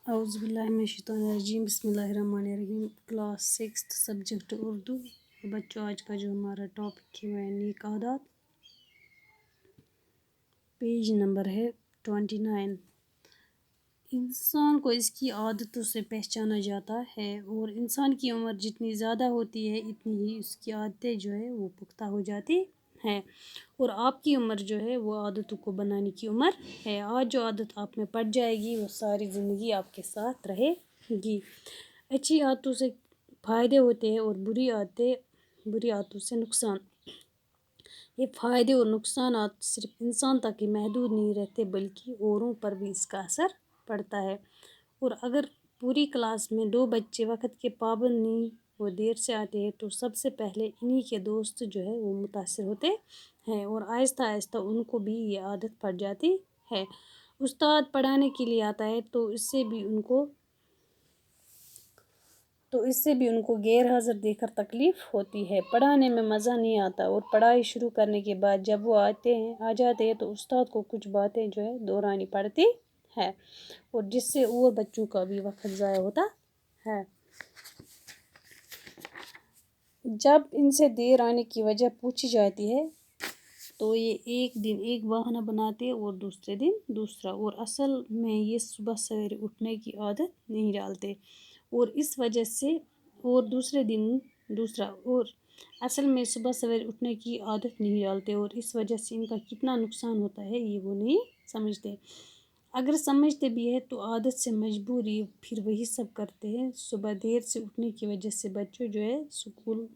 اعوذ باللہ من الشیطان الرجیم، بسم اللہ الرحمن الرحیم۔ Class 6 subject Urdu. بچوں، آج کا جو ہمارا ٹاپک ہے وہ نیک عادات، پیج نمبر ہے 29۔ انسان کو اس کی عادتوں سے پہچانا جاتا ہے، اور انسان کی عمر جتنی زیادہ ہوتی ہے اتنی ہی اس کی عادتیں جو ہے وہ پختہ ہو جاتی ہے، اور آپ کی عمر جو ہے وہ عادتوں کو بنانے کی عمر ہے۔ آج جو عادت آپ میں پڑ جائے گی وہ ساری زندگی آپ کے ساتھ رہے گی۔ اچھی عادتوں سے فائدے ہوتے ہیں اور بری عادتوں سے نقصان۔ یہ فائدے اور نقصانات صرف انسان تک ہی محدود نہیں رہتے بلکہ اوروں پر بھی اس کا اثر پڑتا ہے۔ اور اگر پوری کلاس میں 2 بچے وقت کے پابند نہیں وہ دیر سے آتے ہیں تو سب سے پہلے انہی کے دوست جو ہے وہ متاثر ہوتے ہیں، اور آہستہ آہستہ ان کو بھی یہ عادت پڑ جاتی ہے۔ استاد پڑھانے کے لیے آتا ہے تو اس سے بھی ان کو غیر حاضر دیکھ کر تکلیف ہوتی ہے، پڑھانے میں مزہ نہیں آتا، اور پڑھائی شروع کرنے کے بعد جب وہ آ جاتے ہیں تو استاد کو کچھ باتیں جو ہے دہرانی پڑتی ہے، اور جس سے اور بچوں کا بھی وقت ضائع ہوتا ہے۔ جب ان سے دیر آنے کی وجہ پوچھی جاتی ہے تو یہ ایک دن ایک بہانہ بناتے اور دوسرے دن دوسرا، اور اصل میں یہ صبح سویرے اٹھنے کی عادت نہیں ڈالتے، اور اس وجہ سے اور دوسرے دن دوسرا، اور اصل میں صبح سویرے اٹھنے کی عادت نہیں ڈالتے، اور اس وجہ سے ان کا کتنا نقصان ہوتا ہے یہ وہ نہیں سمجھتے۔ اگر سمجھتے بھی ہے تو عادت سے مجبوری پھر وہی سب کرتے ہیں۔ صبح دیر سے اٹھنے کی وجہ سے بچے جو ہے اسکول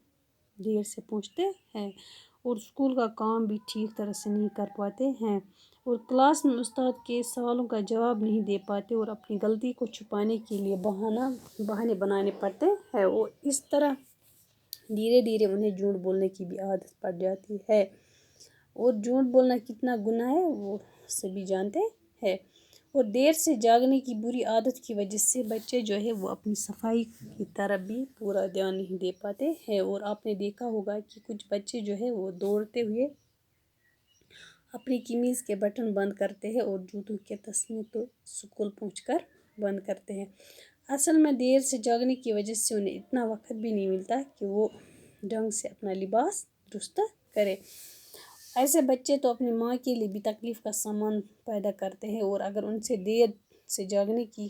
دیر سے پہنچتے ہیں، اور اسکول کا کام بھی ٹھیک طرح سے نہیں کر پاتے ہیں، اور کلاس میں استاد کے سوالوں کا جواب نہیں دے پاتے، اور اپنی غلطی کو چھپانے کے لیے بہانے بنانے پڑتے ہیں، اور اس طرح دھیرے دھیرے انہیں جھوٹ بولنے کی بھی عادت پڑ جاتی ہے، اور جھوٹ بولنا کتنا گناہ ہے وہ سبھی جانتے ہیں۔ اور دیر سے جاگنے کی بری عادت کی وجہ سے بچے جو ہے وہ اپنی صفائی کی طرف بھی پورا دھیان نہیں دے پاتے ہیں، اور آپ نے دیکھا ہوگا کہ کچھ بچے جو ہے وہ دوڑتے ہوئے اپنی قمیض کے بٹن بند کرتے ہیں اور جوتوں کے تسمے تو اسکول پہنچ کر بند کرتے ہیں۔ اصل میں دیر سے جاگنے کی وجہ سے انہیں اتنا وقت بھی نہیں ملتا کہ وہ ڈھنگ سے اپنا لباس درست کرے۔ ایسے بچے تو اپنی ماں کے لیے بھی تکلیف کا سامان پیدا کرتے ہیں، اور اگر ان سے دیر سے جاگنے کی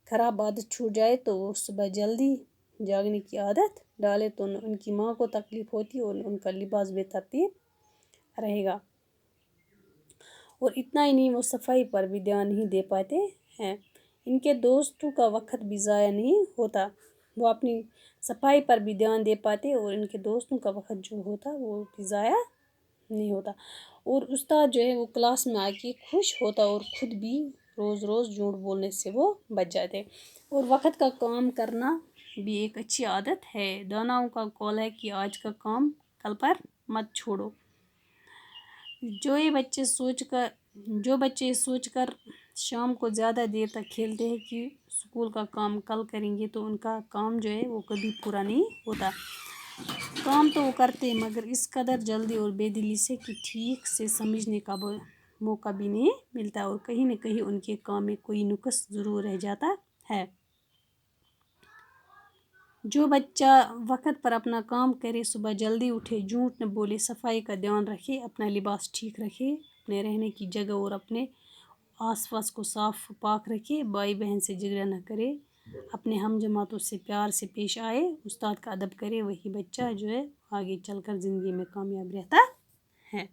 خراب عادت چھوٹ جائے تو وہ صبح جلدی جاگنے کی عادت ڈالے تو ان کی ماں کو تکلیف ہوتی اور ان کا لباس بے ترتیب رہے گا، اور اتنا ہی نہیں وہ صفائی پر بھی دھیان نہیں دے پاتے ہیں۔ ان کے دوستوں کا وقت بھی ضائع نہیں ہوتا، وہ اپنی صفائی پر بھی دھیان دے پاتے، اور ان کے دوستوں کا وقت جو ہوتا وہ بھی ضائع نہیں ہوتا، اور استاد جو ہے وہ کلاس میں آ کے خوش ہوتا، اور خود بھی روز روز جھوٹ بولنے سے وہ بچ جاتے۔ اور وقت کا کام کرنا بھی ایک اچھی عادت ہے۔ داناؤں کا قول ہے کہ آج کا کام کل پر مت چھوڑو۔ جو بچے سوچ کر شام کو زیادہ دیر تک کھیلتے ہیں کہ اسکول کا کام کل کریں گے تو ان کا کام جو ہے وہ کبھی پورا نہیں ہوتا۔ کام تو وہ کرتے ہیں مگر اس قدر جلدی اور بے دلی سے کہ ٹھیک سے سمجھنے کا موقع بھی نہیں ملتا، اور کہیں نہ کہیں ان کے کام میں کوئی نقص ضرور رہ جاتا ہے۔ جو بچہ وقت پر اپنا کام کرے، صبح جلدی اٹھے، جھوٹ نہ بولے، صفائی کا دھیان رکھے، اپنا لباس ٹھیک رکھے، اپنے رہنے کی جگہ اور اپنے آس پاس کو صاف پاک رکھے، بھائی بہن سے جھگڑا نہ کرے، اپنے ہم جماعتوں سے پیار سے پیش آئے، استاد کا ادب کرے، وہی بچہ جو ہے آگے چل کر زندگی میں کامیاب رہتا ہے۔